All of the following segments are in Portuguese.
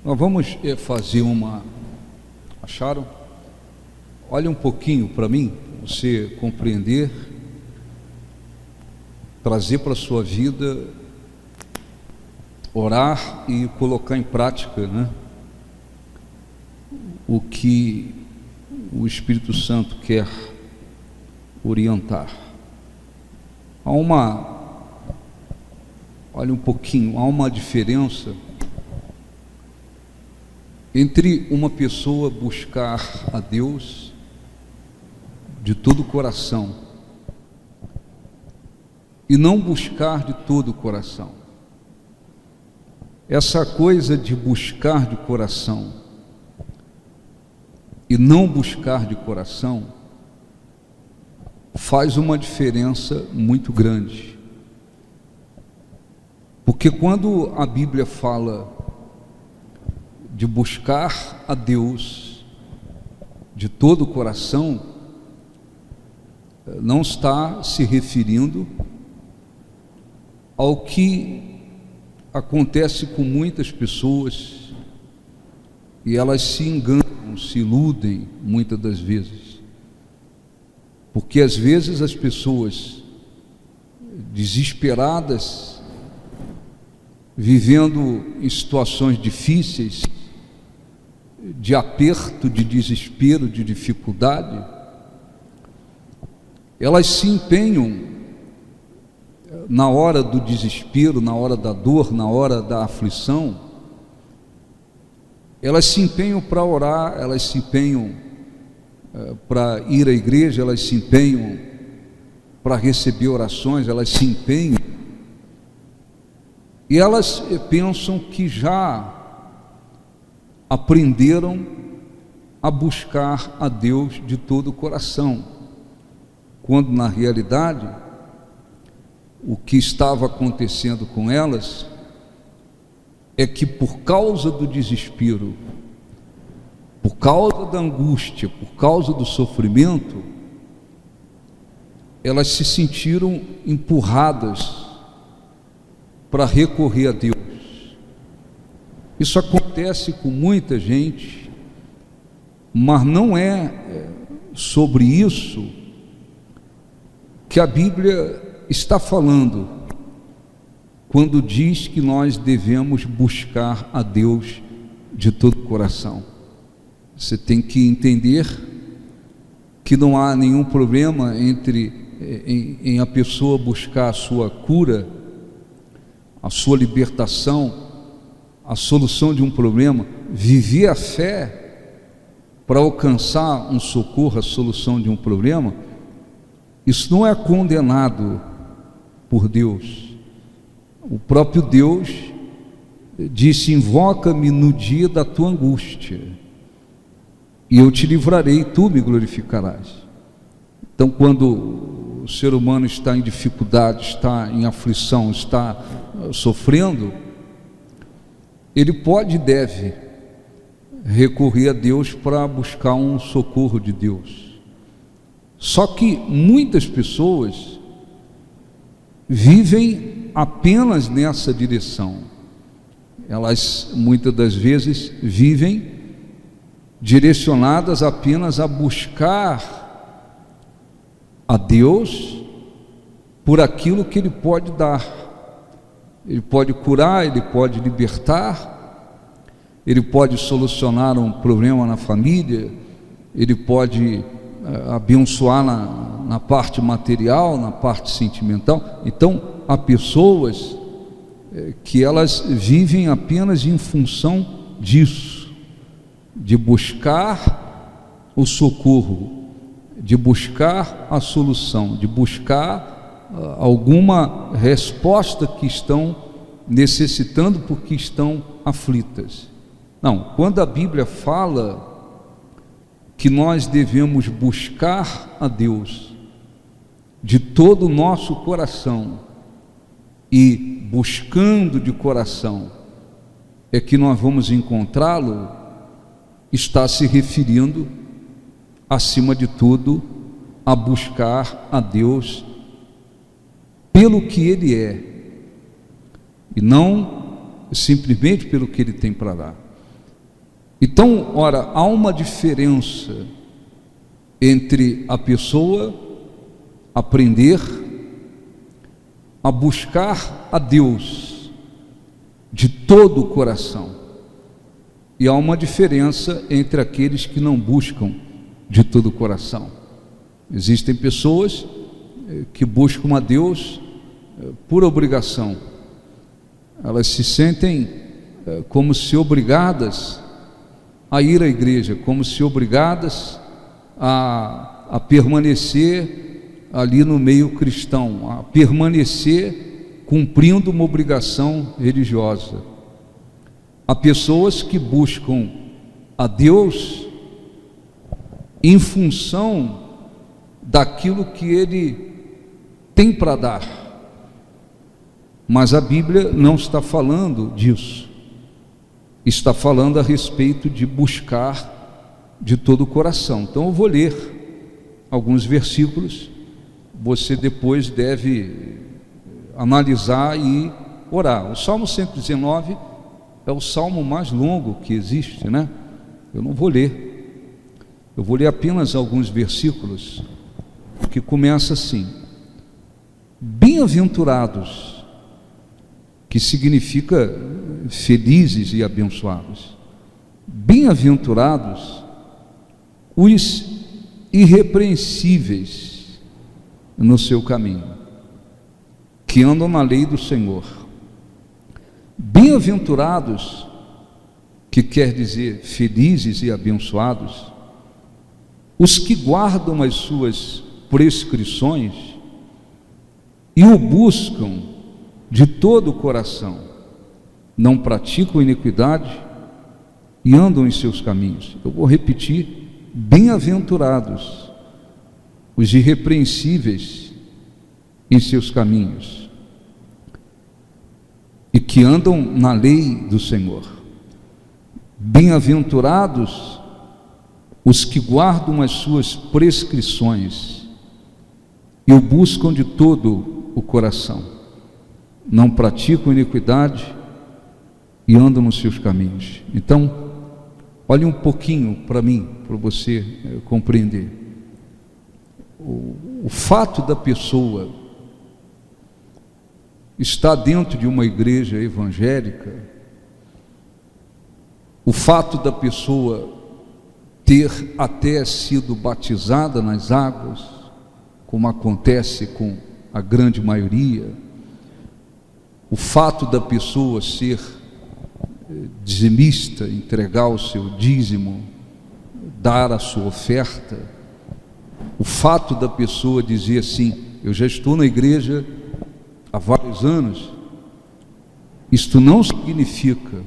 Nós vamos fazer uma... Acharam? Olha um pouquinho para mim, você compreender, trazer para a sua vida, orar e colocar em prática, né? O que o Espírito Santo quer orientar. Olha um pouquinho, há uma diferença entre uma pessoa buscar a Deus de todo o coração e não buscar de todo o coração. Essa coisa de buscar de coração e não buscar de coração faz uma diferença muito grande. Porque quando a Bíblia fala de buscar a Deus de todo o coração, não está se referindo ao que acontece com muitas pessoas, e elas se enganam, se iludem muitas das vezes, porque às vezes as pessoas desesperadas, vivendo em situações difíceis, de aperto, de desespero, de dificuldade, elas se empenham na hora do desespero, na hora da dor, na hora da aflição, elas se empenham para orar, elas se empenham para ir à igreja, elas se empenham para receber orações, elas se empenham, e elas pensam que já aprenderam a buscar a Deus de todo o coração, quando na realidade o que estava acontecendo com elas é que, por causa do desespero, por causa da angústia, por causa do sofrimento, elas se sentiram empurradas para recorrer a Deus. Isso acontece com muita gente, mas não é sobre isso que a Bíblia está falando quando diz que nós devemos buscar a Deus de todo o coração. Você tem que entender que não há nenhum problema em a pessoa buscar a sua cura, a sua libertação, a solução de um problema, viver a fé para alcançar um socorro, a solução de um problema. Isso não é condenado por Deus. O próprio Deus disse: invoca-me no dia da tua angústia, e eu te livrarei, tu me glorificarás. Então, quando o ser humano está em dificuldade, está em aflição, está sofrendo, ele pode e deve recorrer a Deus para buscar um socorro de Deus. Só que muitas pessoas vivem apenas nessa direção. Elas muitas das vezes vivem direcionadas apenas a buscar a Deus por aquilo que Ele pode dar. Ele pode curar, Ele pode libertar, Ele pode solucionar um problema na família, Ele pode abençoar na parte material, na parte sentimental. Então, há pessoas que elas vivem apenas em função disso, de buscar o socorro, de buscar a solução, de buscar alguma resposta que estão necessitando porque estão aflitas. Não, quando a Bíblia fala que nós devemos buscar a Deus de todo o nosso coração, e buscando de coração é que nós vamos encontrá-lo, está se referindo, acima de tudo, a buscar a Deus pelo que Ele é, e não simplesmente pelo que Ele tem para dar. Então, ora, há uma diferença entre a pessoa aprender a buscar a Deus de todo o coração, e há uma diferença entre aqueles que não buscam de todo o coração. Existem pessoas que buscam a Deus por obrigação. Elas se sentem como se obrigadas a ir à igreja, como se obrigadas a permanecer ali no meio cristão, a permanecer cumprindo uma obrigação religiosa. Há pessoas que buscam a Deus em função daquilo que Ele tem para dar, mas a Bíblia não está falando disso. Está falando a respeito de buscar de todo o coração. Então eu vou ler alguns versículos, você depois deve analisar e orar. O Salmo 119 é o salmo mais longo que existe, né? Eu não vou ler, eu vou ler apenas alguns versículos, que começa assim: bem-aventurados, que significa felizes e abençoados. Bem-aventurados os irrepreensíveis no seu caminho, que andam na lei do Senhor. Bem-aventurados, que quer dizer felizes e abençoados, os que guardam as suas prescrições e o buscam de todo o coração, não praticam iniquidade e andam em seus caminhos. Eu vou repetir: bem-aventurados os irrepreensíveis em seus caminhos e que andam na lei do Senhor. Bem-aventurados os que guardam as suas prescrições e o buscam de todo o coração, não praticam iniquidade e andam nos seus caminhos. Então, olhe um pouquinho para mim, para você compreender. O fato da pessoa estar dentro de uma igreja evangélica, o fato da pessoa ter até sido batizada nas águas, como acontece com a grande maioria, o fato da pessoa ser dizimista, entregar o seu dízimo, dar a sua oferta, o fato da pessoa dizer assim: eu já estou na igreja há vários anos, isto não significa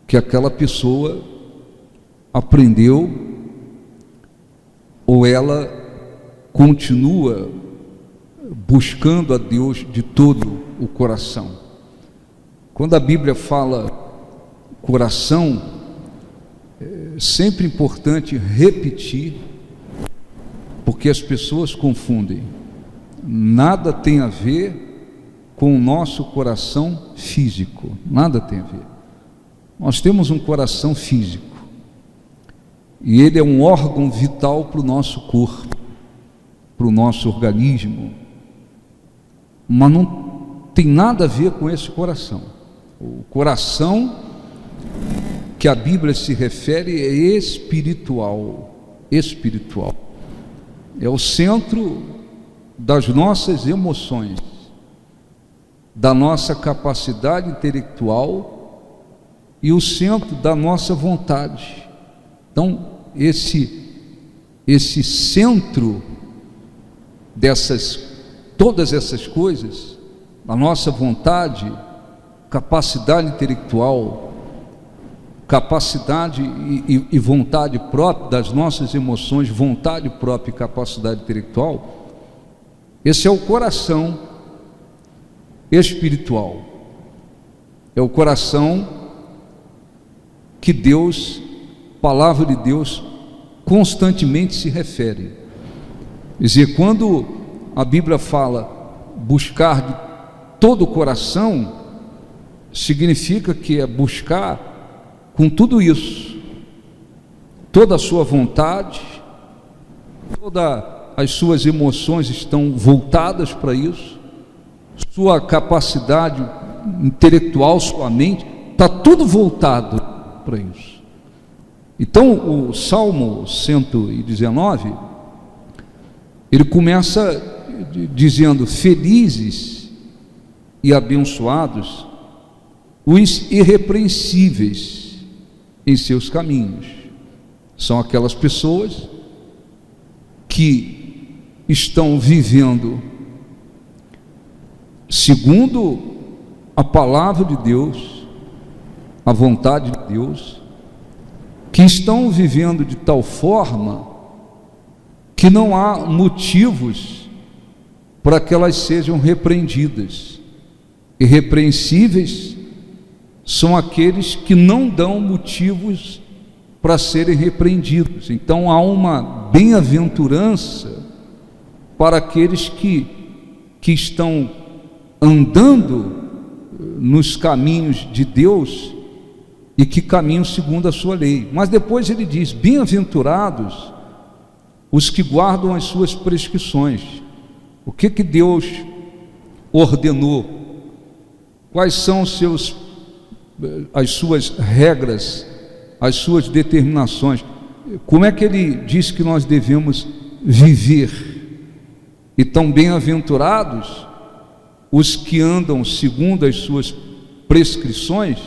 que aquela pessoa aprendeu ou ela continua buscando a Deus de todo o coração. Quando a Bíblia fala coração, é sempre importante repetir, porque as pessoas confundem. Nada tem a ver com o nosso coração físico, nada tem a ver. Nós temos um coração físico e ele é um órgão vital para o nosso corpo, para o nosso organismo, mas não tem nada a ver com esse coração. O coração que a Bíblia se refere é espiritual, espiritual. É o centro das nossas emoções, da nossa capacidade intelectual e o centro da nossa vontade. Então, esse centro todas essas coisas, a nossa vontade, capacidade intelectual, capacidade e vontade própria das nossas emoções, vontade própria e capacidade intelectual, esse é o coração espiritual, é o coração que Deus, palavra de Deus, constantemente se refere. Quer dizer, quando a Bíblia fala buscar de todo o coração, significa que é buscar com tudo isso, toda a sua vontade, todas as suas emoções estão voltadas para isso, sua capacidade intelectual, sua mente, está tudo voltado para isso. Então o Salmo 119, ele começa dizendo: felizes e abençoados os irrepreensíveis em seus caminhos. São aquelas pessoas que estão vivendo segundo a palavra de Deus, a vontade de Deus, que estão vivendo de tal forma que não há motivos para que elas sejam repreendidas. Irrepreensíveis são aqueles que não dão motivos para serem repreendidos. Então há uma bem-aventurança para aqueles que estão andando nos caminhos de Deus e que caminham segundo a sua lei. Mas depois ele diz: bem-aventurados os que guardam as suas prescrições. O que Deus ordenou? Quais são as suas regras, as suas determinações? Como é que ele diz que nós devemos viver? Então, bem-aventurados os que andam segundo as suas prescrições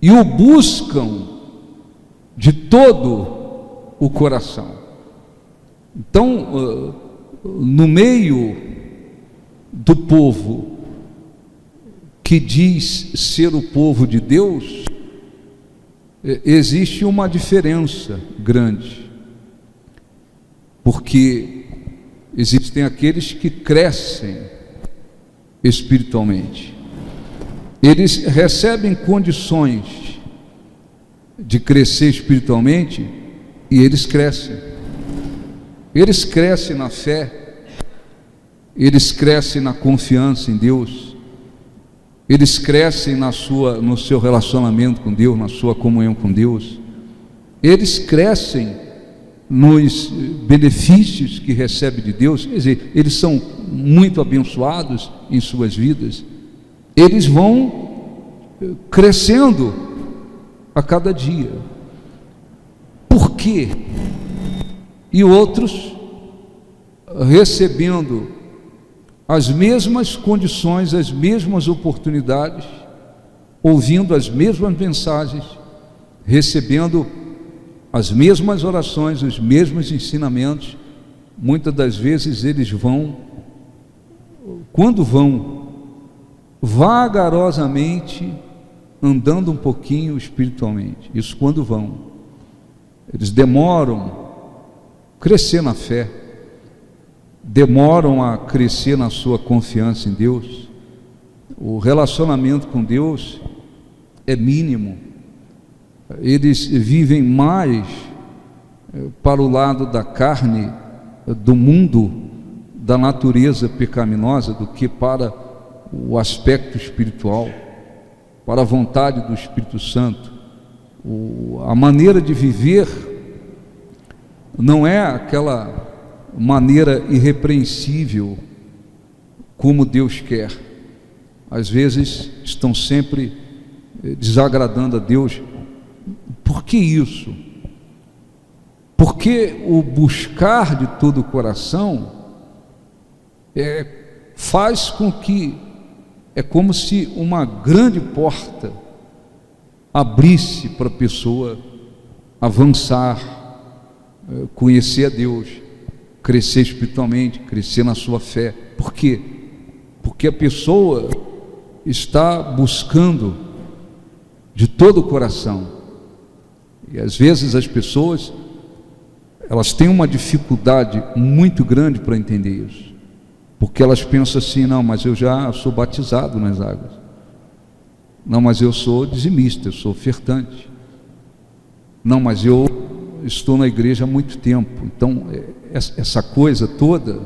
e o buscam de todo o coração. Então, no meio do povo que diz ser o povo de Deus, existe uma diferença grande, porque existem aqueles que crescem espiritualmente, eles recebem condições de crescer espiritualmente e eles crescem na fé, eles crescem na confiança em Deus, eles crescem no seu relacionamento com Deus, na sua comunhão com Deus, eles crescem nos benefícios que recebem de Deus. Quer dizer, eles são muito abençoados em suas vidas, eles vão crescendo a cada dia. Por quê? E outros recebendo as mesmas condições, as mesmas oportunidades, ouvindo as mesmas mensagens, recebendo as mesmas orações, os mesmos ensinamentos. Muitas das vezes eles vão, quando vão, vagarosamente andando um pouquinho espiritualmente. Isso quando vão. Eles demoram a crescer na fé, demoram a crescer na sua confiança em Deus. O relacionamento com Deus é mínimo. Eles vivem mais para o lado da carne, do mundo, da natureza pecaminosa, do que para o aspecto espiritual, para a vontade do Espírito Santo. A maneira de viver não é aquela maneira irrepreensível como Deus quer. Às vezes estão sempre desagradando a Deus. Por que isso? Porque o buscar de todo o coração faz com que, é como se uma grande porta abrisse para a pessoa avançar, conhecer a Deus, crescer espiritualmente, crescer na sua fé. Por quê? Porque a pessoa está buscando de todo o coração. E às vezes as pessoas, elas têm uma dificuldade muito grande para entender isso, porque elas pensam assim: não, mas eu já sou batizado nas águas, não, mas eu sou dizimista, eu sou ofertante, não, mas eu estou na igreja há muito tempo. Então essa coisa toda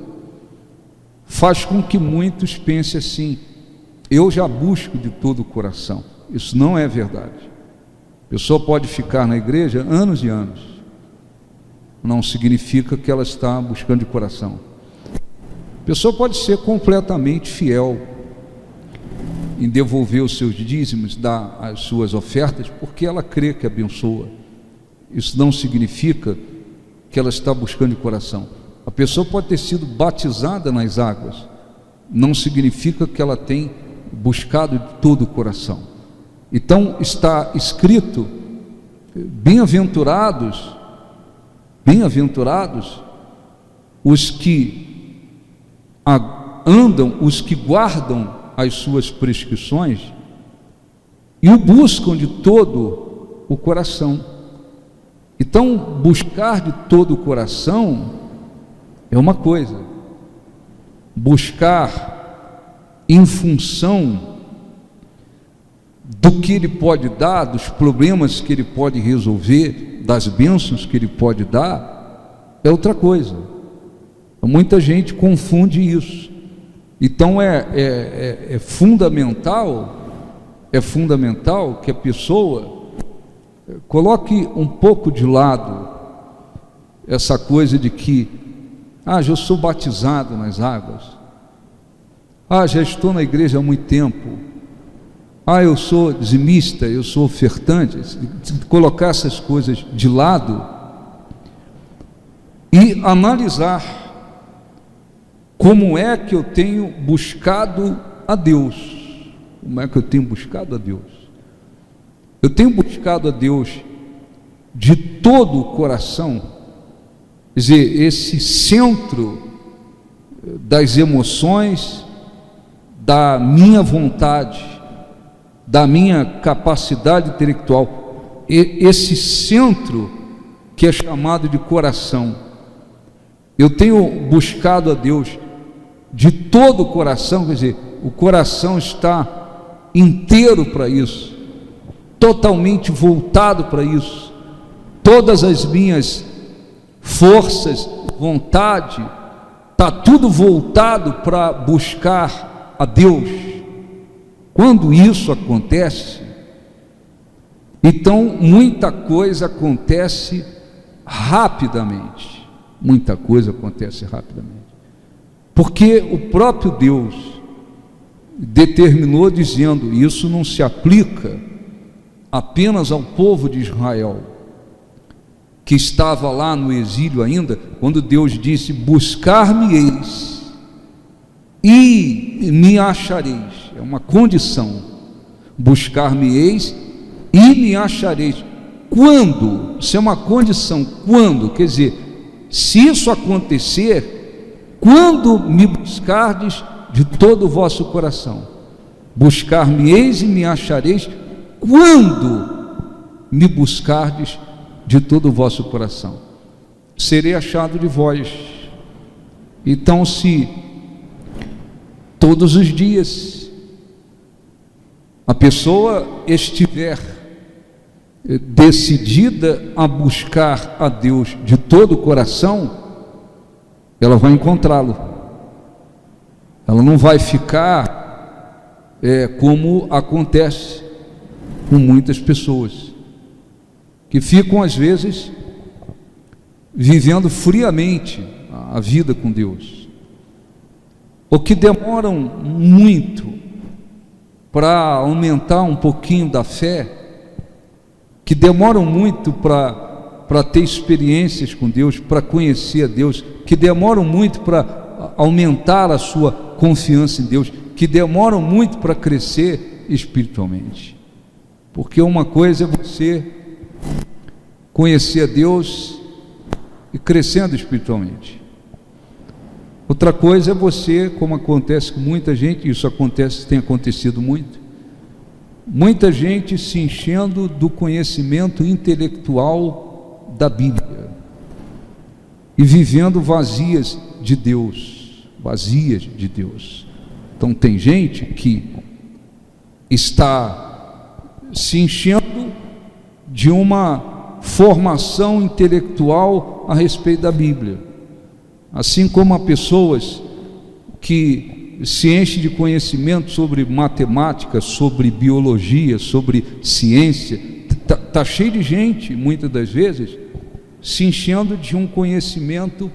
faz com que muitos pensem assim: eu já busco de todo o coração. Isso não é verdade. A pessoa pode ficar na igreja anos e anos, não significa que ela está buscando de coração. A pessoa pode ser completamente fiel em devolver os seus dízimos, dar as suas ofertas, porque ela crê que abençoa. Isso não significa que ela está buscando de coração. A pessoa pode ter sido batizada nas águas, não significa que ela tem buscado de todo o coração. Então está escrito: bem-aventurados os que andam, os que guardam as suas prescrições e o buscam de todo o coração. Então, buscar de todo o coração é uma coisa, buscar em função do que Ele pode dar, dos problemas que Ele pode resolver, das bênçãos que Ele pode dar, é outra coisa. Muita gente confunde isso. Então é fundamental que a pessoa coloque um pouco de lado essa coisa de que já sou batizado nas águas, já estou na igreja há muito tempo, eu sou dizimista, eu sou ofertante. Colocar essas coisas de lado e analisar como é que eu tenho buscado a Deus. Como é que eu tenho buscado a Deus? Eu tenho buscado a Deus de todo o coração, quer dizer, esse centro das emoções, da minha vontade, da minha capacidade intelectual, esse centro que é chamado de coração. Eu tenho buscado a Deus de todo o coração, quer dizer, o coração está inteiro para isso, totalmente voltado para isso. Todas as minhas forças, vontade, está tudo voltado para buscar a Deus. Quando isso acontece, então muita coisa acontece rapidamente. Muita coisa acontece rapidamente. Porque o próprio Deus determinou, dizendo: isso não se aplica apenas ao povo de Israel, que estava lá no exílio ainda, quando Deus disse: buscar-me-eis e me achareis. É uma condição: buscar-me-eis e me achareis. Quando? Isso é uma condição. Quando? Quer dizer, se isso acontecer, quando me buscardes de todo o vosso coração. Buscar-me-eis e me achareis quando me buscardes de todo o vosso coração. Serei achado de vós. Então, se todos os dias a pessoa estiver decidida a buscar a Deus de todo o coração, ela vai encontrá-lo. Ela não vai ficar como acontece com muitas pessoas, que ficam às vezes vivendo friamente a vida com Deus, ou que demoram muito para aumentar um pouquinho da fé, que demoram muito para ter experiências com Deus, para conhecer a Deus, que demoram muito para aumentar a sua confiança em Deus, que demoram muito para crescer espiritualmente. Porque uma coisa é você conhecer a Deus e crescendo espiritualmente. Outra coisa é você, como acontece com muita gente, isso tem acontecido muito, muita gente se enchendo do conhecimento intelectual da Bíblia e vivendo vazias de Deus, vazias de Deus. Então tem gente que está se enchendo de uma formação intelectual a respeito da Bíblia, assim como há pessoas que se enchem de conhecimento sobre matemática, sobre biologia, sobre ciência, tá cheio de gente, muitas das vezes, se enchendo de um conhecimento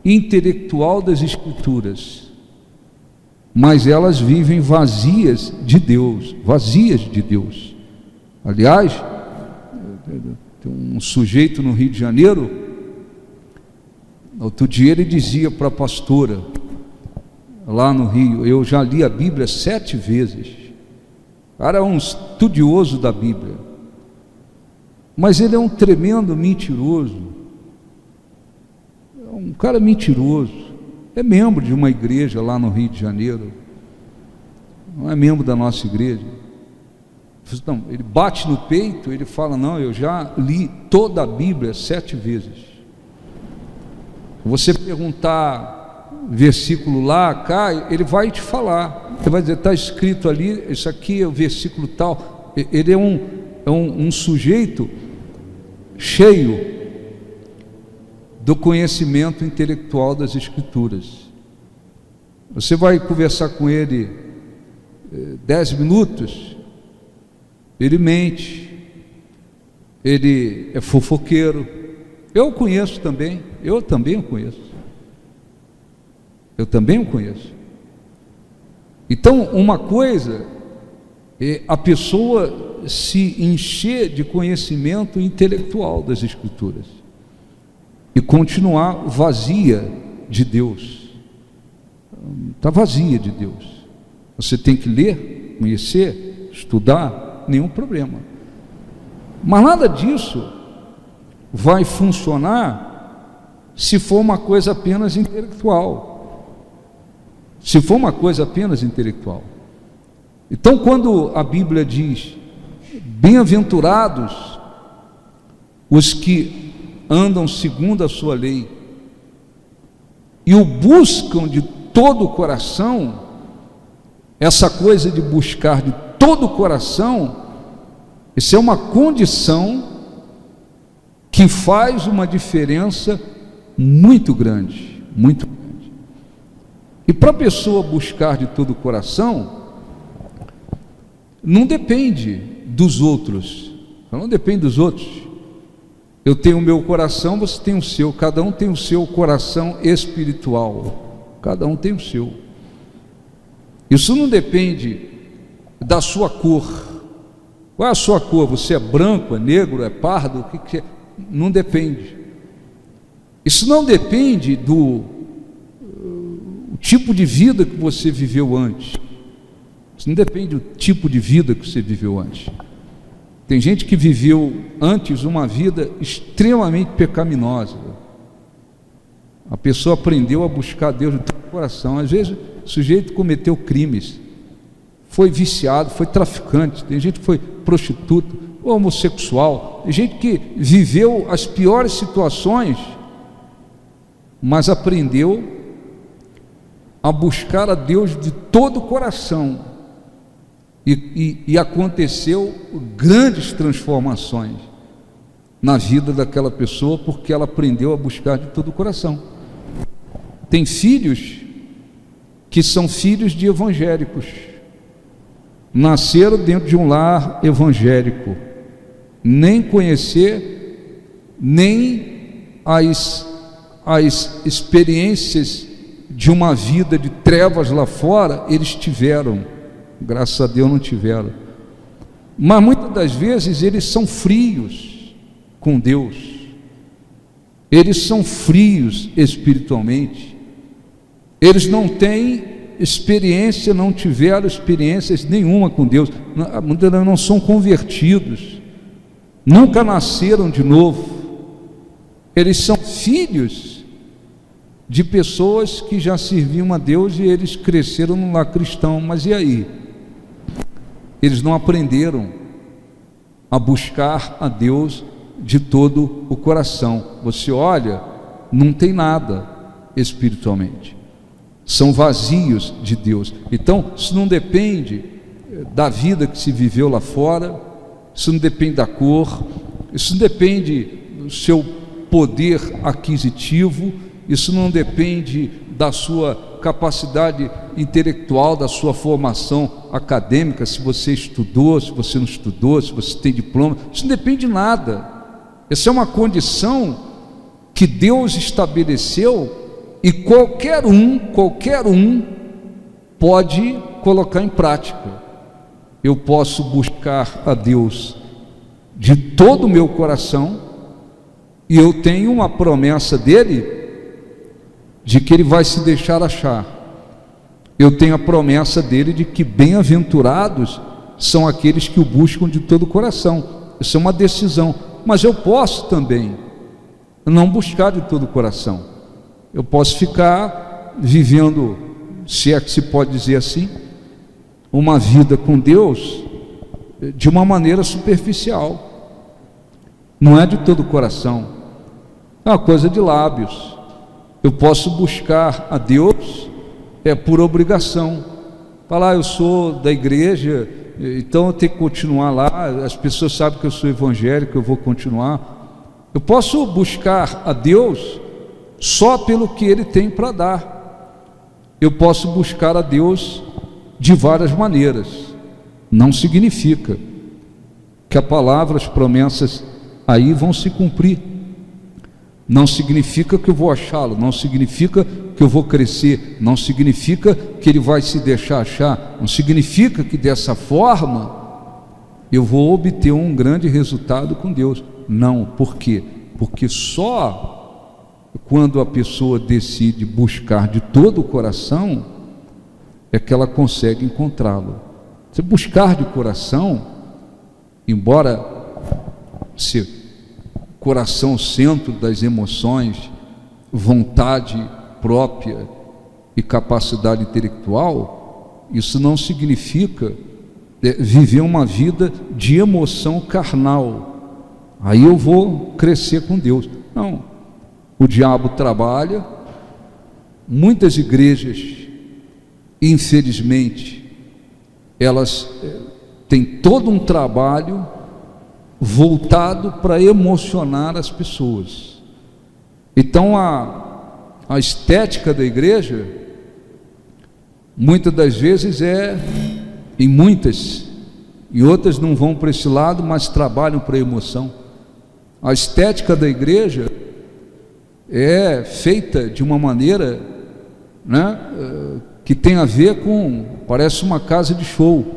intelectual das Escrituras, mas elas vivem vazias de Deus, vazias de Deus. Aliás, tem um sujeito no Rio de Janeiro, outro dia ele dizia para a pastora, lá no Rio, eu já li a Bíblia 7 vezes, o cara é um estudioso da Bíblia, mas ele é um tremendo mentiroso, é um cara mentiroso, é membro de uma igreja lá no Rio de Janeiro, não é membro da nossa igreja. Não, ele bate no peito, ele fala, não, eu já li toda a Bíblia 7 vezes. Você perguntar versículo lá, cá, ele vai te falar, ele vai dizer, está escrito ali, isso aqui é o versículo tal. Ele é um sujeito cheio do conhecimento intelectual das Escrituras. Você vai conversar com ele 10 minutos, ele mente, ele é fofoqueiro. Eu o conheço também, eu também o conheço. Eu também o conheço. Então, uma coisa é a pessoa se encher de conhecimento intelectual das Escrituras e continuar vazia de Deus. Está vazia de Deus. Você tem que ler, conhecer, estudar, nenhum problema. Mas nada disso vai funcionar se for uma coisa apenas intelectual. Se for uma coisa apenas intelectual. Então, quando a Bíblia diz, bem-aventurados os que andam segundo a sua lei e o buscam de todo o coração, essa coisa de buscar de todo o coração, isso é uma condição que faz uma diferença muito grande, muito grande. E para a pessoa buscar de todo o coração, não depende dos outros, não depende dos outros. Eu tenho o meu coração, você tem o seu, cada um tem o seu coração espiritual, cada um tem o seu. Isso não depende da sua cor. Qual é a sua cor? Você é branco, é negro, é pardo? O que é? Não depende. Isso não depende do tipo de vida que você viveu antes. Isso não depende do tipo de vida que você viveu antes. Tem gente que viveu antes uma vida extremamente pecaminosa. A pessoa aprendeu a buscar Deus de todo o coração. Às vezes o sujeito cometeu crimes, foi viciado, foi traficante, tem gente que foi prostituta, homossexual, tem gente que viveu as piores situações, mas aprendeu a buscar a Deus de todo o coração. E aconteceu grandes transformações na vida daquela pessoa, porque ela aprendeu a buscar de todo o coração. Tem filhos que são filhos de evangélicos, nasceram dentro de um lar evangélico, nem conhecer, nem as experiências de uma vida de trevas lá fora, eles tiveram. Graças a Deus não tiveram. Mas muitas das vezes eles são frios com Deus. Eles são frios espiritualmente. Eles não têm experiência, não tiveram experiências nenhuma com Deus. Muitas vezes não são convertidos. Nunca nasceram de novo. Eles são filhos de pessoas que já serviam a Deus e eles cresceram no lar cristão. Mas e aí? Eles não aprenderam a buscar a Deus de todo o coração. Você olha, não tem nada espiritualmente, são vazios de Deus. Então isso não depende da vida que se viveu lá fora, isso não depende da cor, isso não depende do seu poder aquisitivo, isso não depende da sua capacidade intelectual, da sua formação acadêmica, se você estudou, se você não estudou, se você tem diploma. Isso não depende de nada. Essa é uma condição que Deus estabeleceu e qualquer um pode colocar em prática. Eu posso buscar a Deus de todo o meu coração, e eu tenho uma promessa dele de que ele vai se deixar achar. Eu tenho a promessa dele de que bem-aventurados são aqueles que o buscam de todo o coração. Isso é uma decisão. Mas eu posso também não buscar de todo o coração. Eu posso ficar vivendo, se é que se pode dizer assim, uma vida com Deus de uma maneira superficial. Não é de todo o coração. É uma coisa de lábios. Eu posso buscar a Deus por obrigação. Falar, eu sou da igreja, então eu tenho que continuar lá. As pessoas sabem que eu sou evangélico, eu vou continuar. Eu posso buscar a Deus só pelo que Ele tem para dar. Eu posso buscar a Deus de várias maneiras. Não significa que a palavra, as promessas aí vão se cumprir. Não significa que eu vou achá-lo, não significa que eu vou crescer, não significa que ele vai se deixar achar, não significa que dessa forma eu vou obter um grande resultado com Deus. Não, por quê? Porque só quando a pessoa decide buscar de todo o coração é que ela consegue encontrá-lo. Se buscar de coração, embora se coração, centro das emoções, vontade própria e capacidade intelectual, isso não significa viver uma vida de emoção carnal. Aí eu vou crescer com Deus. Não. O diabo trabalha. Muitas igrejas, infelizmente, elas têm todo um trabalho voltado para emocionar as pessoas. Então a estética da igreja muitas das vezes em outras não vão para esse lado, mas trabalham para a emoção. A estética da igreja é feita de uma maneira, né, que tem a ver com, parece uma casa de show.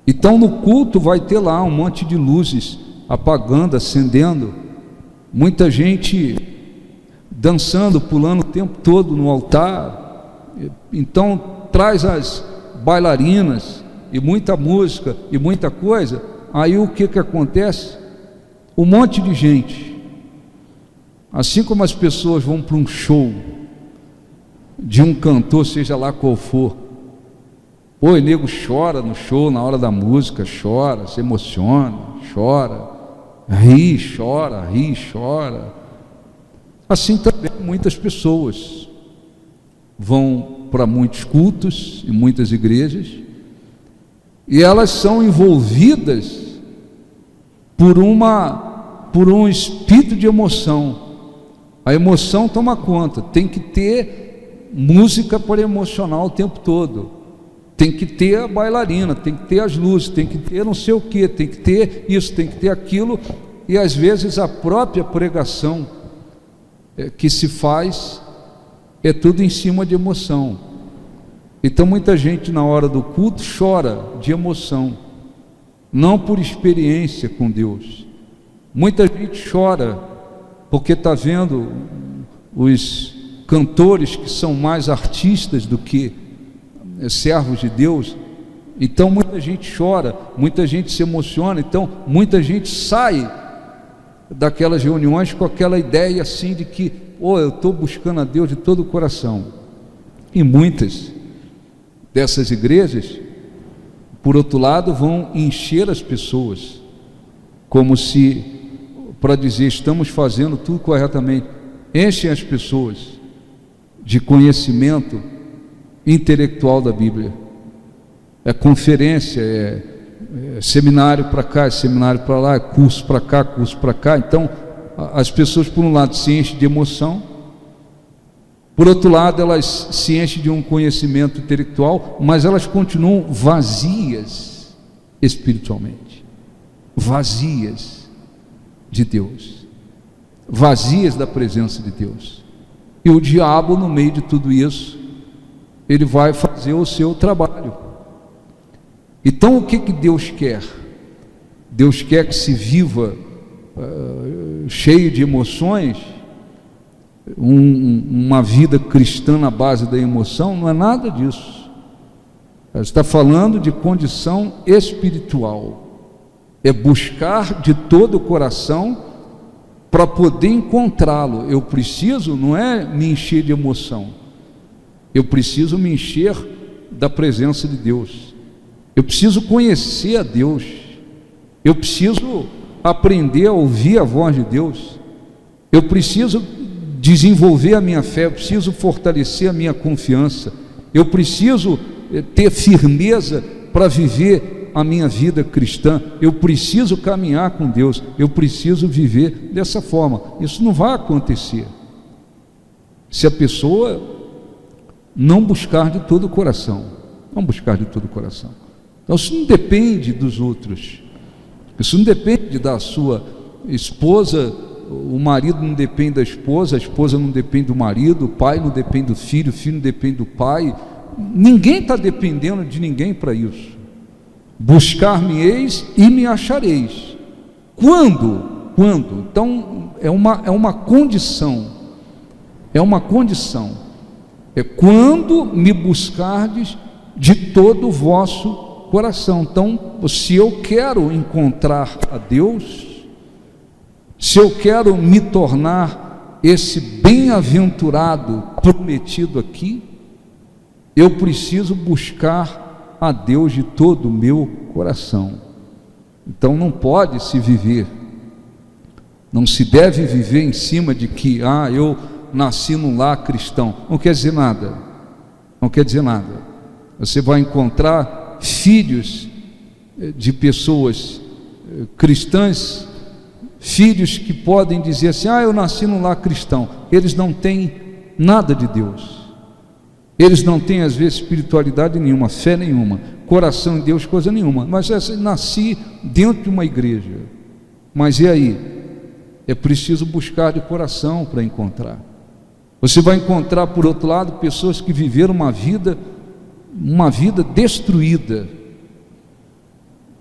Então no culto vai ter lá um monte de luzes apagando, acendendo, muita gente dançando, pulando o tempo todo no altar. Então traz as bailarinas e muita música e muita coisa. Aí o que acontece? Um monte de gente, assim como as pessoas vão para um show de um cantor, seja lá qual for, o nego chora no show, na hora da música, chora, se emociona, chora, ri, chora. Assim também muitas pessoas vão para muitos cultos e muitas igrejas, e elas são envolvidas por um espírito de emoção. A emoção toma conta. Tem que ter música para emocionar o tempo todo. Tem que ter a bailarina, tem que ter as luzes, tem que ter não sei o que, tem que ter isso, tem que ter aquilo. E às vezes a própria pregação que se faz é tudo em cima de emoção. Então muita gente na hora do culto chora de emoção, não por experiência com Deus. Muita gente chora porque está vendo os cantores que são mais artistas do que servos de Deus. Então muita gente chora, muita gente se emociona. Então muita gente sai daquelas reuniões com aquela ideia assim de que eu estou buscando a Deus de todo o coração. E muitas dessas igrejas, por outro lado, vão encher as pessoas, como se, para dizer, estamos fazendo tudo corretamente. Enchem as pessoas de conhecimento intelectual da Bíblia. É conferência, é seminário para cá, é seminário para lá, é curso para cá, curso para cá. Então as pessoas por um lado se enchem de emoção Por outro lado, elas se enchem de um conhecimento intelectual, mas elas continuam vazias espiritualmente, vazias de Deus, vazias da presença de Deus. E o diabo, no meio de tudo isso, ele vai fazer o seu trabalho. Então, o que Deus quer? Deus quer que se viva cheio de emoções, uma vida cristã na base da emoção? Não é nada disso. Ela está falando de condição espiritual, é buscar de todo o coração para poder encontrá-lo. Eu preciso, não é me encher de emoção, eu preciso me encher da presença de Deus, eu preciso conhecer a Deus, eu preciso aprender a ouvir a voz de Deus, eu preciso desenvolver a minha fé, eu preciso fortalecer a minha confiança, eu preciso ter firmeza para viver a minha vida cristã, eu preciso caminhar com Deus, eu preciso viver dessa forma. Isso não vai acontecer se a pessoa não buscar de todo o coração, não buscar de todo o coração. Então isso não depende dos outros, isso não depende da sua esposa, o marido não depende da esposa, a esposa não depende do marido, o pai não depende do filho, o filho não depende do pai, ninguém está dependendo de ninguém para isso. Buscar-me-eis e me achareis. Quando? Então é uma condição, é quando me buscardes de todo o vosso coração. Então, se eu quero encontrar a Deus, se eu quero me tornar esse bem-aventurado prometido aqui, eu preciso buscar a Deus de todo o meu coração. Então não pode se viver, não se deve viver em cima de que, eu nasci num lar cristão. Não quer dizer nada, não quer dizer nada. Você vai encontrar filhos de pessoas cristãs, filhos que podem dizer assim, eu nasci num lar cristão. Eles não têm nada de Deus, eles não têm às vezes espiritualidade nenhuma, fé nenhuma, coração em Deus coisa nenhuma, mas nasci dentro de uma igreja. Mas e aí? É preciso buscar de coração para encontrar. Você vai encontrar, por outro lado, pessoas que viveram uma vida destruída,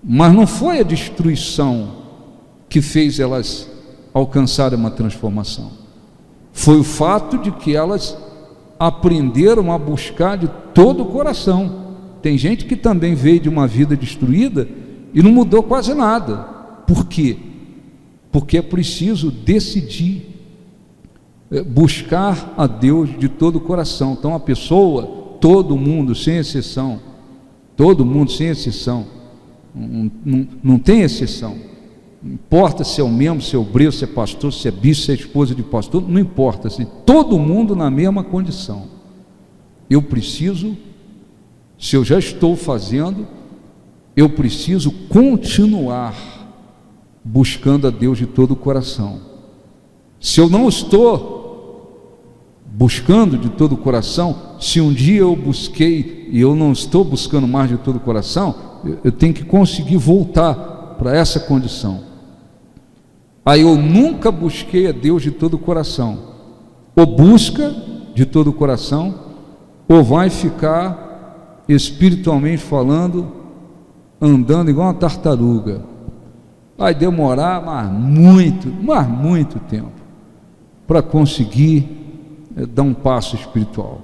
mas não foi a destruição que fez elas alcançarem uma transformação, foi o fato de que elas aprenderam a buscar de todo o coração. Tem gente que também veio de uma vida destruída e não mudou quase nada. Por quê? Porque é preciso decidir buscar a Deus de todo o coração. Então a pessoa, todo mundo sem exceção, não tem exceção. Não importa se é o membro, se é obreiro, se é pastor, se é bispo, se é esposa de pastor, não importa, assim, todo mundo na mesma condição. Eu preciso, se eu já estou fazendo, eu preciso continuar buscando a Deus de todo o coração. Se eu não estou buscando de todo o coração, se um dia eu busquei e eu não estou buscando mais de todo o coração, eu tenho que conseguir voltar para essa condição. Aí eu nunca busquei a Deus de todo o coração, ou busca de todo o coração, ou vai ficar espiritualmente falando, andando igual uma tartaruga. Vai demorar mas muito tempo para conseguir dar um passo espiritual.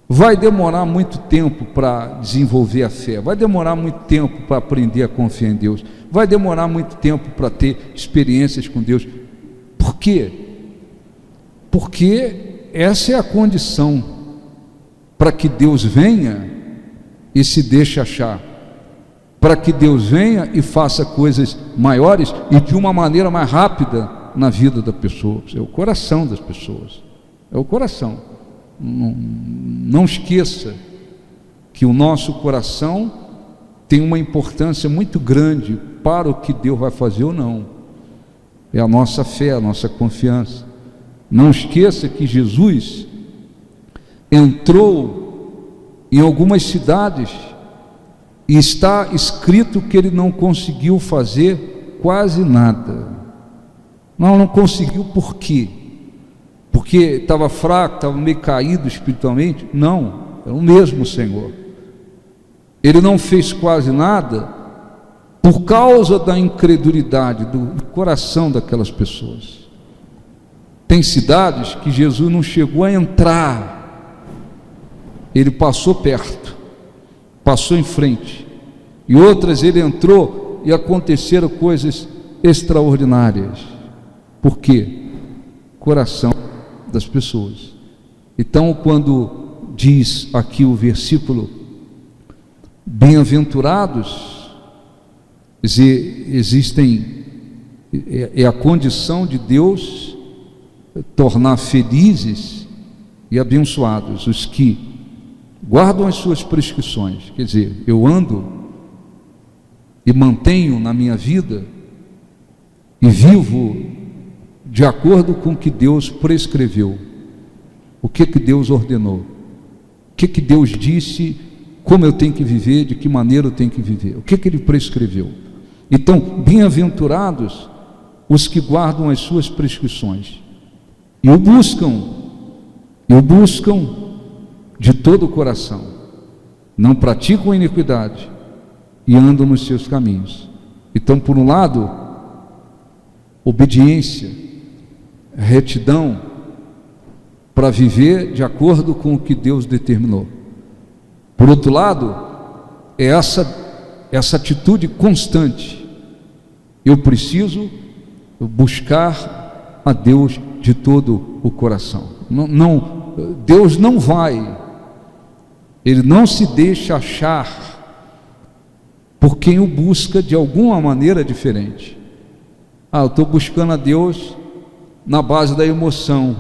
Vai demorar muito tempo para desenvolver a fé, vai demorar muito tempo para aprender a confiar em Deus, vai demorar muito tempo para ter experiências com Deus. Por quê? Porque essa é a condição para que Deus venha e se deixe achar, para que Deus venha e faça coisas maiores e de uma maneira mais rápida na vida da pessoa. É o coração das pessoas, é o coração. Não esqueça que o nosso coração tem uma importância muito grande para o que Deus vai fazer ou não. É a nossa fé, a nossa confiança. Não esqueça que Jesus, entrou em algumas cidades e está escrito que ele não conseguiu fazer quase nada. Não conseguiu por quê? Porque estava fraco, estava meio caído espiritualmente? Não, é o mesmo Senhor. Ele não fez quase nada por causa da incredulidade do coração daquelas pessoas. Tem cidades que Jesus não chegou a entrar, ele passou perto, passou em frente, e outras ele entrou e aconteceram coisas extraordinárias. Por quê? Coração das pessoas. Então, quando diz aqui o versículo, bem-aventurados, é a condição de Deus tornar felizes e abençoados os que guardam as suas prescrições. Quer dizer, eu ando e mantenho na minha vida e vivo de acordo com o que Deus prescreveu, o que Deus ordenou, o que Deus disse, como eu tenho que viver, de que maneira eu tenho que viver, o que Ele prescreveu. Então, bem-aventurados os que guardam as suas prescrições e o buscam de todo o coração, não praticam iniquidade e andam nos seus caminhos. Então, por um lado, obediência, retidão para viver de acordo com o que Deus determinou. Por outro lado, é essa atitude constante. Eu preciso buscar a Deus de todo o coração. Deus não vai, Ele não se deixa achar por quem o busca de alguma maneira diferente. Eu estou buscando a Deus na base da emoção.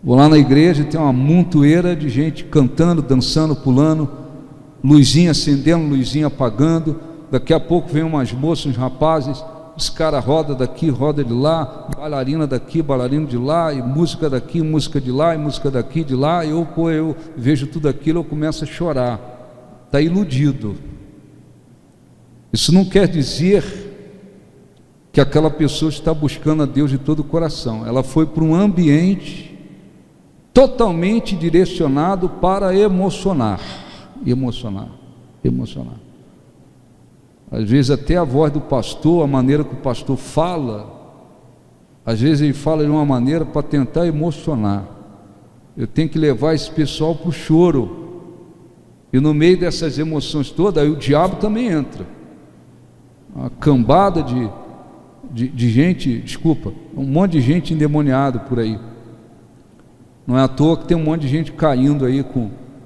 Vou lá na igreja e tem uma montoeira de gente cantando, dançando, pulando, luzinha acendendo, luzinha apagando. Daqui a pouco vem umas moças, uns rapazes, os caras rodam daqui, roda de lá, bailarina daqui, bailarina de lá, e música daqui, música de lá, e música daqui, de lá. Eu vejo tudo aquilo, eu começo a chorar. Está iludido. Isso não quer dizer que aquela pessoa está buscando a Deus de todo o coração. Ela foi para um ambiente totalmente direcionado para emocionar. Às vezes até a voz do pastor, a maneira que o pastor fala, às vezes ele fala de uma maneira para tentar emocionar. Eu tenho que levar esse pessoal para o choro, e no meio dessas emoções todas, aí o diabo também entra. Uma cambada de gente, um monte de gente endemoniada por aí. Não é à toa que tem um monte de gente caindo aí,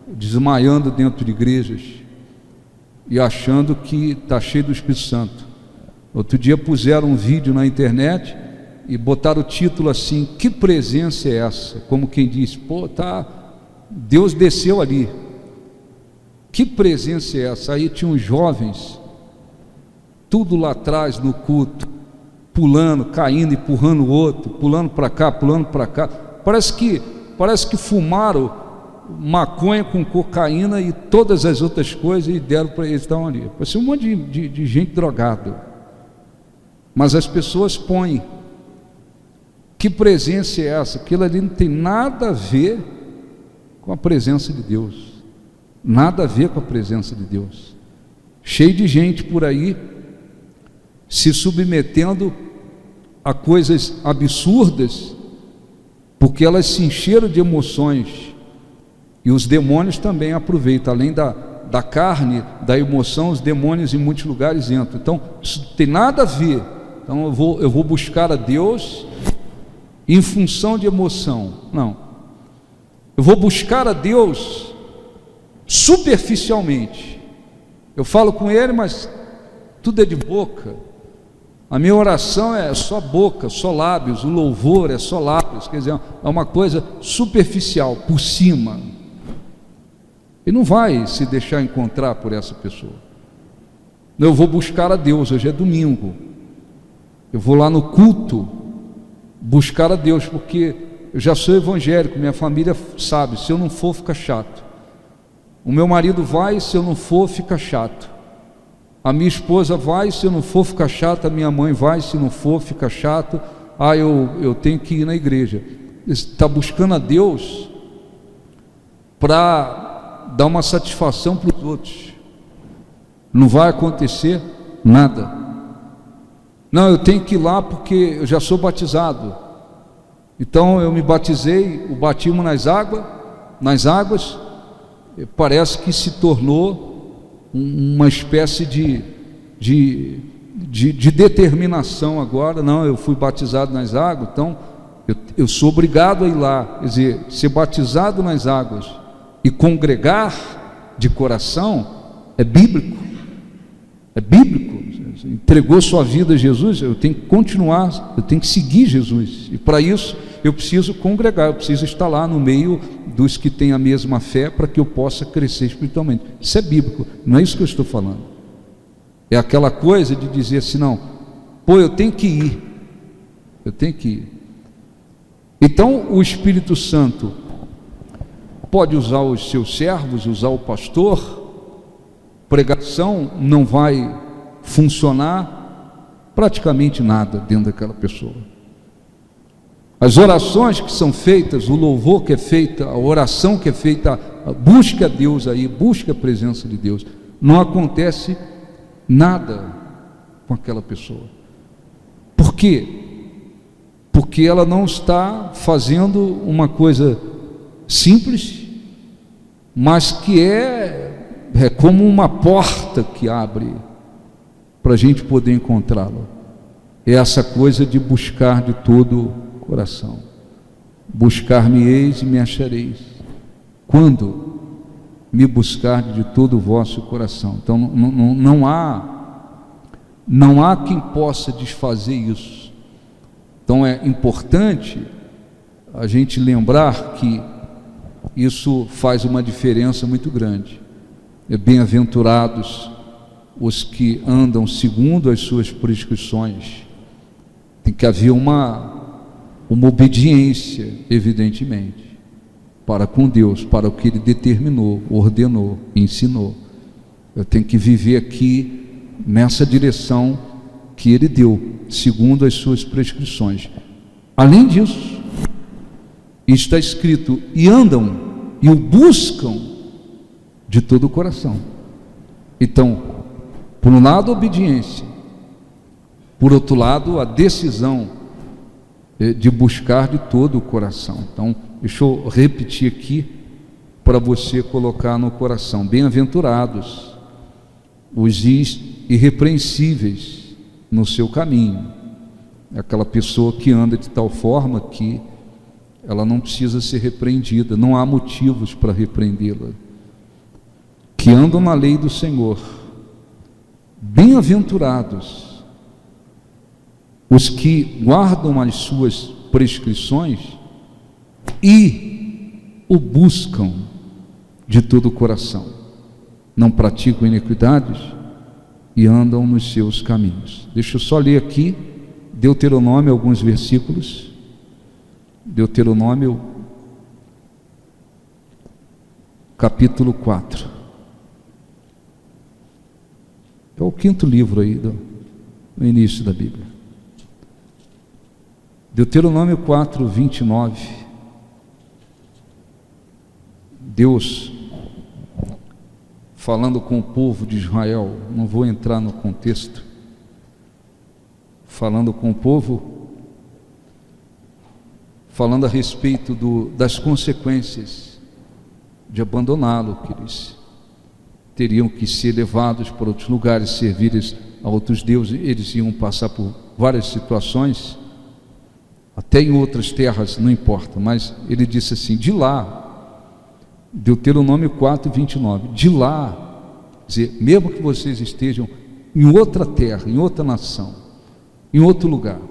desmaiando dentro de igrejas e achando que está cheio do Espírito Santo. Outro dia puseram um vídeo na internet e botaram o título assim: que presença é essa? Como quem diz, Deus desceu ali. Que presença é essa? Aí tinha uns jovens, tudo lá atrás no culto, pulando, caindo, empurrando o outro, pulando para cá, pulando para cá. Parece que fumaram maconha com cocaína e todas as outras coisas e deram para eles, estavam ali. Parece um monte de gente drogada. Mas as pessoas põem. Que presença é essa? Aquilo ali não tem nada a ver com a presença de Deus. Nada a ver com a presença de Deus. Cheio de gente por aí se submetendo a coisas absurdas, porque elas se encheram de emoções. E os demônios também aproveitam, além da carne, da emoção, os demônios em muitos lugares entram. Então, isso não tem nada a ver. Então, eu vou buscar a Deus em função de emoção. Não. Eu vou buscar a Deus superficialmente. Eu falo com Ele, mas tudo é de boca. A minha oração é só boca, só lábios. O louvor é só lábios. Quer dizer, é uma coisa superficial, por cima. E não vai se deixar encontrar por essa pessoa. Eu vou buscar a Deus. Hoje é domingo. Eu vou lá no culto buscar a Deus, porque eu já sou evangélico, minha família sabe, se eu não for, fica chato. O meu marido vai, se eu não for, fica chato. A minha esposa vai, se eu não for, fica chato. A minha mãe vai, se não for, fica chato. Eu tenho que ir na igreja. Está buscando a Deus para dar uma satisfação para os outros. Não vai acontecer nada. Não, eu tenho que ir lá porque eu já sou batizado. Então eu me batizei, o batismo nas águas, parece que se tornou uma espécie de determinação agora. Não, eu fui batizado nas águas, então eu sou obrigado a ir lá. Quer dizer, ser batizado nas águas e congregar de coração é bíblico. É bíblico. Entregou sua vida a Jesus, eu tenho que continuar, eu tenho que seguir Jesus. E para isso eu preciso congregar, eu preciso estar lá no meio dos que têm a mesma fé, para que eu possa crescer espiritualmente. Isso é bíblico, não é isso que eu estou falando. É aquela coisa de dizer assim, não, eu tenho que ir, eu tenho que ir. Então o Espírito Santo pode usar os seus servos, usar o pastor. Pregação não vai funcionar praticamente nada dentro daquela pessoa. As orações que são feitas, o louvor que é feito, a oração que é feita, busca a Deus aí, busca a presença de Deus, não acontece nada com aquela pessoa. Por quê? Porque ela não está fazendo uma coisa simples, mas que é como uma porta que abre para a gente poder encontrá-lo. É essa coisa de buscar de todo o coração. Buscar-me-eis e me achareis, quando me buscardes de todo o vosso coração. Então não há quem possa desfazer isso. Então é importante a gente lembrar que isso faz uma diferença muito grande. Bem-aventurados os que andam segundo as suas prescrições. Tem que haver uma obediência, evidentemente, para com Deus, para o que Ele determinou, ordenou, ensinou. Eu tenho que viver aqui nessa direção que Ele deu, segundo as suas prescrições. Além disso, está escrito, e andam e o buscam de todo o coração. Então, por um lado, a obediência, por outro lado, a decisão de buscar de todo o coração. Então, deixa eu repetir aqui para você colocar no coração: bem-aventurados os irrepreensíveis no seu caminho. É aquela pessoa que anda de tal forma que ela não precisa ser repreendida, não há motivos para repreendê-la, que andam na lei do Senhor. Bem-aventurados os que guardam as suas prescrições e o buscam de todo o coração, não praticam iniquidades e andam nos seus caminhos. Deixa eu só ler aqui Deuteronômio, alguns versículos. Deuteronômio capítulo 4. É o quinto livro aí no início da Bíblia. Deuteronômio 4, 29. Deus falando com o povo de Israel, não vou entrar no contexto, falando com o povo, falando a respeito das consequências de abandoná-lo, que eles teriam que ser levados para outros lugares, servir a outros deuses. Eles iam passar por várias situações, até em outras terras, não importa, mas ele disse assim, de lá, Deuteronômio 4, 29, de lá, quer dizer, mesmo que vocês estejam em outra terra, em outra nação, em outro lugar,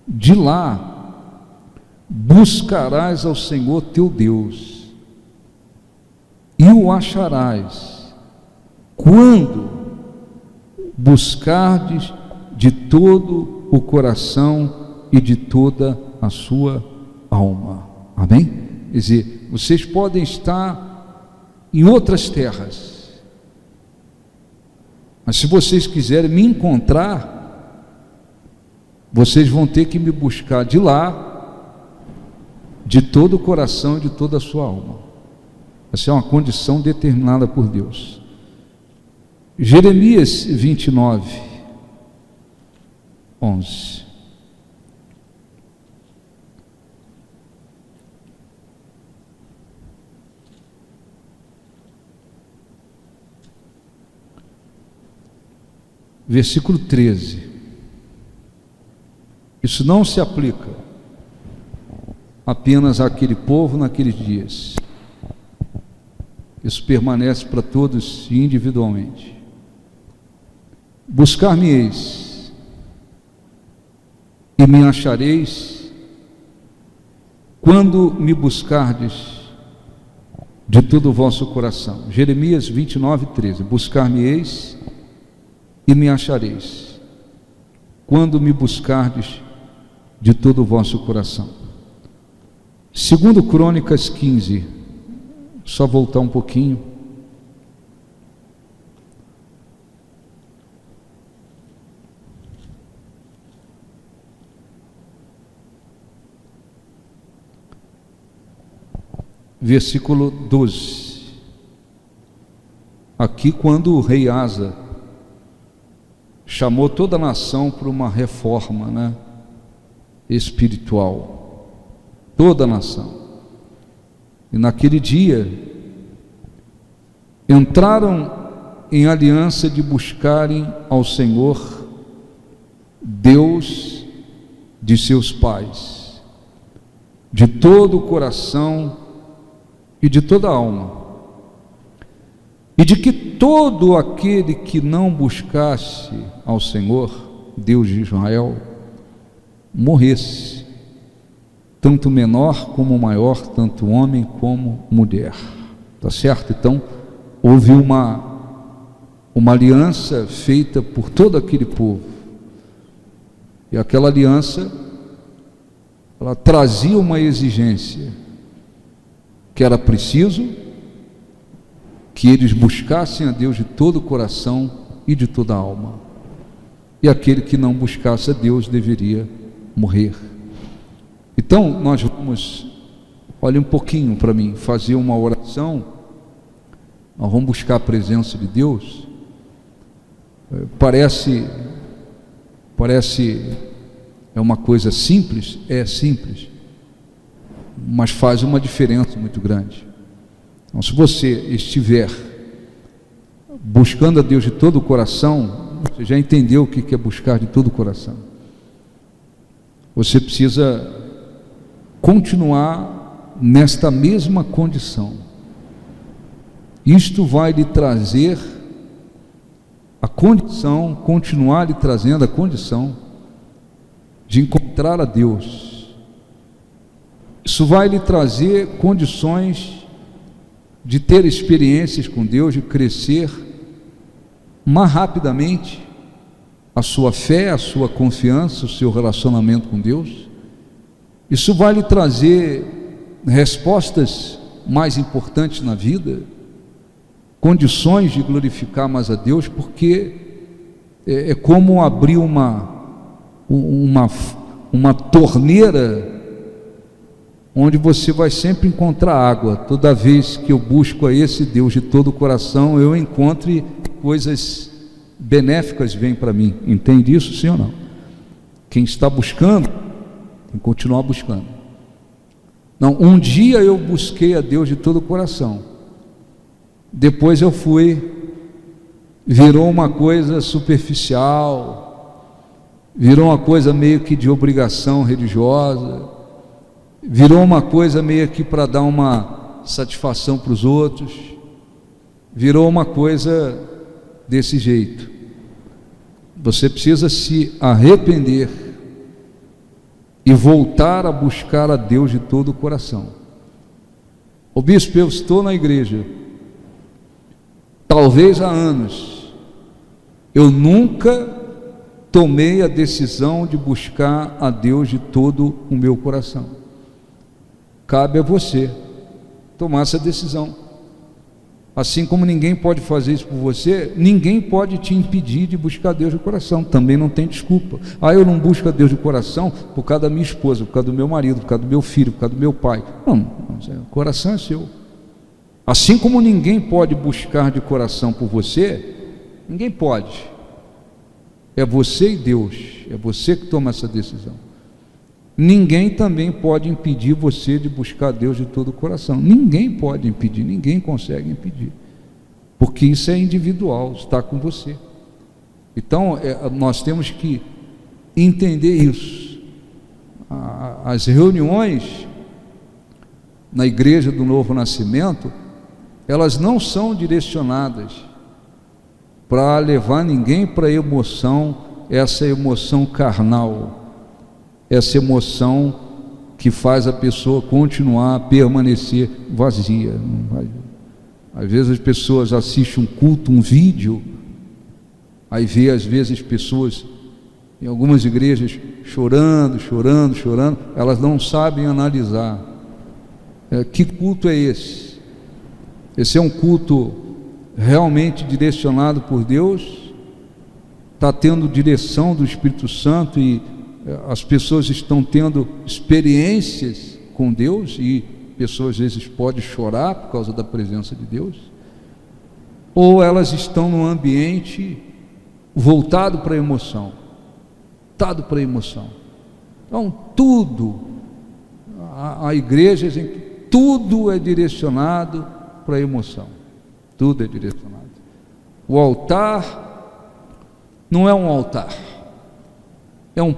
de lá buscarás ao Senhor teu Deus e o acharás quando buscardes de todo o coração e de toda a sua alma. Amém? Quer dizer, vocês podem estar em outras terras, mas se vocês quiserem me encontrar, vocês vão ter que me buscar de lá, de todo o coração e de toda a sua alma. Essa é uma condição determinada por Deus. Jeremias 29, 11. Versículo 13. Isso não se aplica apenas àquele povo naqueles dias. Isso permanece para todos individualmente. Buscar-me-eis e me achareis quando me buscardes de todo o vosso coração. Jeremias 29, 13. Buscar-me-eis e me achareis quando me buscardes de todo o vosso coração. Segundo Crônicas 15, só voltar um pouquinho. Versículo 12. Aqui, quando o rei Asa chamou toda a nação para uma reforma, né, espiritual, toda a nação. E naquele dia entraram em aliança de buscarem ao Senhor, Deus de seus pais, de todo o coração e de toda a alma, e de que todo aquele que não buscasse ao Senhor, Deus de Israel, morresse, tanto menor como maior, tanto homem como mulher. Tá certo? Então, houve uma aliança feita por todo aquele povo, e aquela aliança, ela trazia uma exigência, que era preciso que eles buscassem a Deus de todo o coração e de toda a alma, e aquele que não buscasse a Deus deveria morrer. Então nós vamos, olha um pouquinho para mim, fazer uma oração. Nós vamos buscar a presença de Deus. Parece é uma coisa simples, é simples, mas faz uma diferença muito grande. Então, se você estiver buscando a Deus de todo o coração, você já entendeu o que é buscar de todo o coração. Você precisa continuar nesta mesma condição. Isto vai lhe trazer a condição, continuar lhe trazendo a condição de encontrar a Deus. Isso vai lhe trazer condições de ter experiências com Deus, de crescer mais rapidamente a sua fé, a sua confiança, o seu relacionamento com Deus. Isso vai lhe trazer respostas mais importantes na vida, condições de glorificar mais a Deus, porque é como abrir uma torneira onde você vai sempre encontrar água. Toda vez que eu busco a esse Deus de todo o coração, eu encontro coisas benéficas vêm para mim. Entende isso, sim ou não? Quem está buscando, tem que continuar buscando. Não, um dia eu busquei a Deus de todo o coração, depois eu virou uma coisa superficial, virou uma coisa meio que de obrigação religiosa, virou uma coisa meio que para dar uma satisfação para os outros, virou uma coisa desse jeito. Você precisa se arrepender e voltar a buscar a Deus de todo o coração. Ô bispo, eu estou na igreja, talvez há anos, eu nunca tomei a decisão de buscar a Deus de todo o meu coração. cabe a você tomar essa decisão. Assim como ninguém pode fazer isso por você, ninguém pode te impedir de buscar Deus de coração. Também não tem desculpa. Eu não busco a Deus de coração por causa da minha esposa, por causa do meu marido, por causa do meu filho, por causa do meu pai. Não, o coração é seu. Assim como ninguém pode buscar de coração por você, ninguém pode. É você e Deus, é você que toma essa decisão. Ninguém também pode impedir você de buscar Deus de todo o coração. Ninguém pode impedir, ninguém consegue impedir. Porque isso é individual, está com você. Então, nós temos que entender isso. As reuniões na Igreja do Novo Nascimento, elas não são direcionadas para levar ninguém para essa emoção carnal, essa emoção que faz a pessoa continuar a permanecer vazia. Às vezes as pessoas assistem um culto, um vídeo, aí vê às vezes pessoas em algumas igrejas chorando, elas não sabem analisar. Que culto é esse? Esse é um culto realmente direcionado por Deus? Está tendo direção do Espírito Santo e as pessoas estão tendo experiências com Deus, e pessoas às vezes podem chorar por causa da presença de Deus, ou elas estão num ambiente voltado para a emoção, Então tudo, há igrejas em que tudo é direcionado para a emoção, tudo é direcionado. O altar não é um altar, é um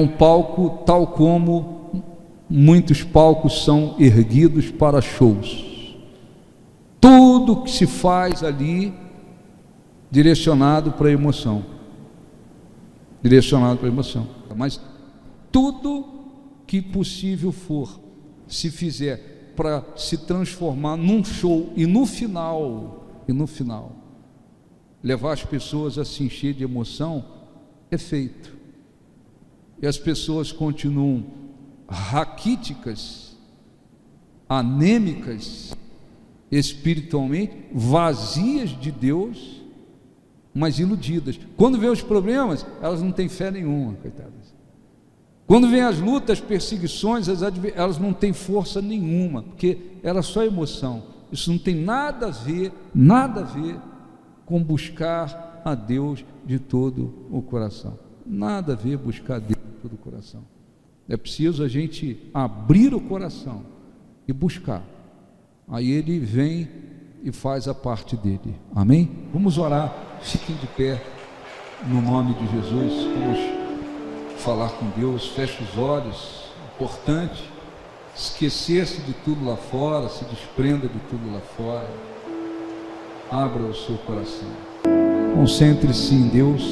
palco tal como muitos palcos são erguidos para shows. Tudo que se faz ali direcionado para a emoção, mas tudo que possível for, se fizer para se transformar num show e no final levar as pessoas a se encher de emoção, é feito. E as pessoas continuam raquíticas, anêmicas, espiritualmente, vazias de Deus, mas iludidas. Quando vem os problemas, elas não têm fé nenhuma, coitadas. Quando vem as lutas, perseguições, elas não têm força nenhuma, porque era só emoção. Isso não tem nada a ver com buscar a Deus de todo o coração. Nada a ver buscar a Deus de todo o coração. É preciso a gente abrir o coração e buscar. Aí Ele vem e faz a parte dele. Amém? Vamos orar. Fiquem de pé no nome de Jesus. Vamos falar com Deus. Feche os olhos. Importante esquecer-se de tudo lá fora, se desprenda de tudo lá fora. Abra o seu coração. Concentre-se em Deus.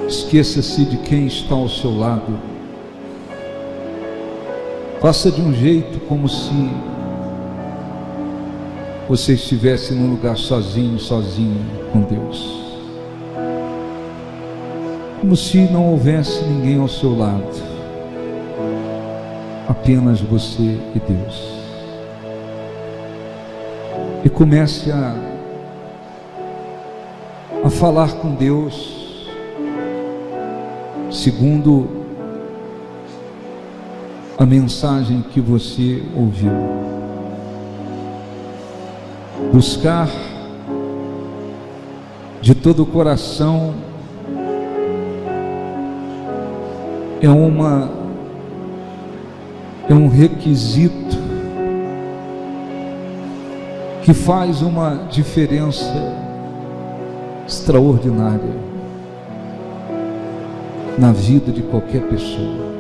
Esqueça-se de quem está ao seu lado. Faça de um jeito como se você estivesse num lugar sozinho com Deus. Como se não houvesse ninguém ao seu lado. Apenas você e Deus. E comece a falar com Deus segundo a mensagem que você ouviu. Buscar de todo o coração é um requisito que faz uma diferença extraordinária na vida de qualquer pessoa.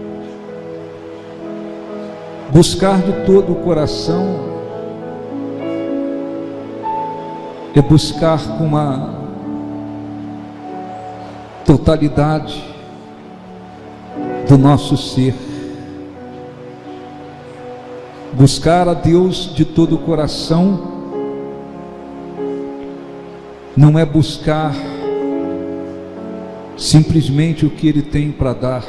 Buscar de todo o coração é buscar com uma totalidade do nosso ser. Buscar a Deus de todo o coração não é buscar simplesmente o que Ele tem para dar,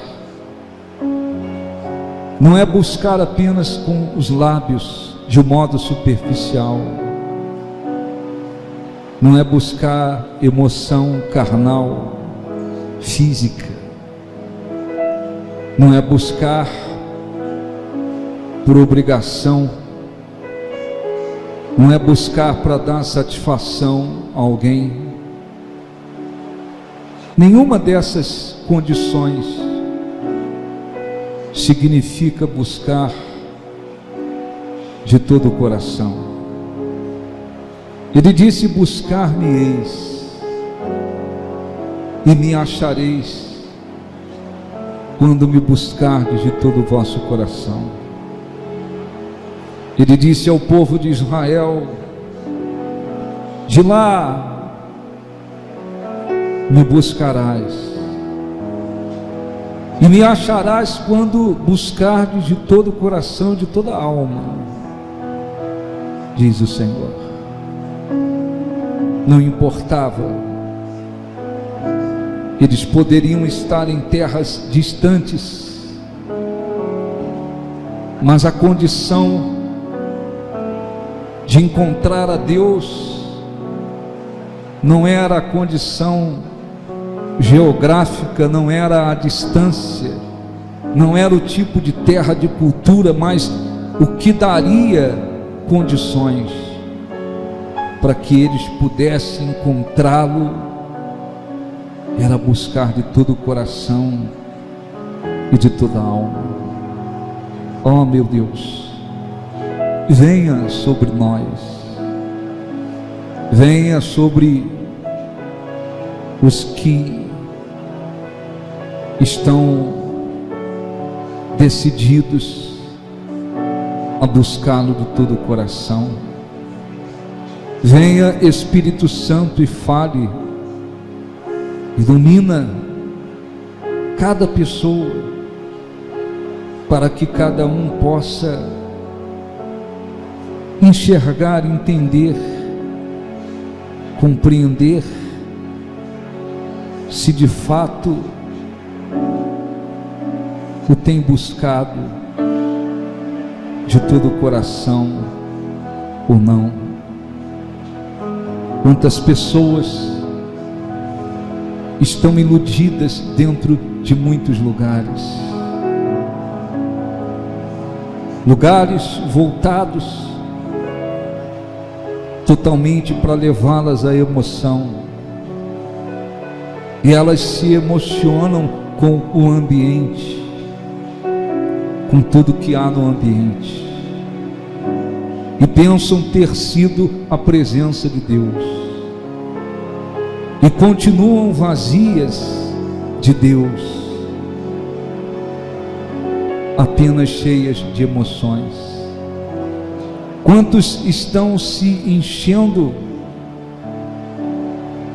não é buscar apenas com os lábios de um modo superficial, não é buscar emoção carnal, física, não é buscar por obrigação, não é buscar para dar satisfação a alguém. Nenhuma dessas condições significa buscar de todo o coração. Ele disse: buscar-me-eis e me achareis, quando me buscardes de todo o vosso coração. Ele disse ao povo de Israel: de lá me buscarás e me acharás, quando buscardes de todo o coração, de toda a alma, diz o Senhor. Não importava, eles poderiam estar em terras distantes, mas a condição de encontrar a Deus não era a condição geográfica, não era a distância, não era o tipo de terra, de cultura, mas o que daria condições para que eles pudessem encontrá-lo era buscar de todo o coração e de toda a alma. Oh meu Deus, venha sobre nós, venha sobre os que estão decididos a buscá-lo de todo o coração. Venha Espírito Santo e fale, ilumina cada pessoa, para que cada um possa enxergar, entender, compreender se de fato o tem buscado de todo o coração ou não. Quantas pessoas estão iludidas dentro de muitos lugares, lugares voltados totalmente para levá-las à emoção, e elas se emocionam com o ambiente, com tudo que há no ambiente, e pensam ter sido a presença de Deus, e continuam vazias de Deus, apenas cheias de emoções. Quantos estão se enchendo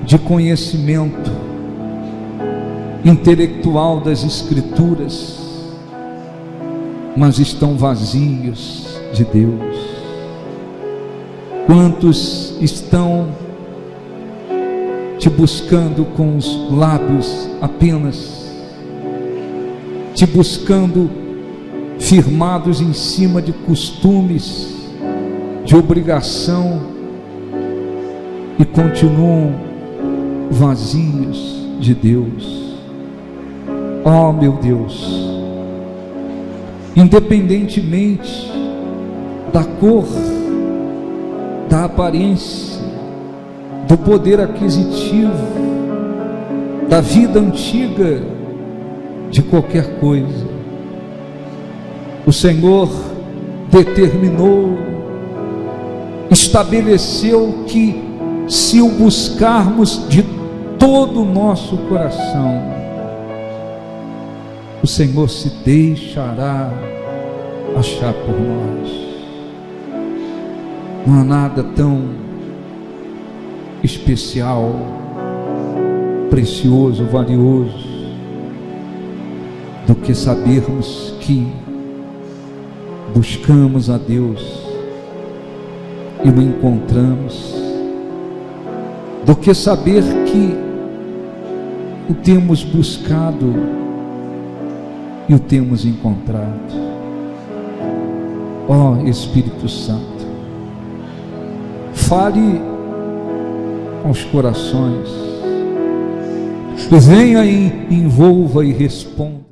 de conhecimento intelectual das Escrituras, mas estão vazios de Deus? Quantos estão te buscando com os lábios apenas, te buscando firmados em cima de costumes, de obrigação, e continuam vazios de Deus? Oh meu Deus, independentemente da cor, da aparência, do poder aquisitivo, da vida antiga, de qualquer coisa, o Senhor determinou, estabeleceu que, se o buscarmos de todo o nosso coração, o Senhor se deixará achar por nós. Não há nada tão especial, precioso, valioso, do que sabermos que buscamos a Deus e o encontramos, do que saber que o temos buscado e o temos encontrado. Ó Espírito Santo, fale com os corações, venha e envolva e responda.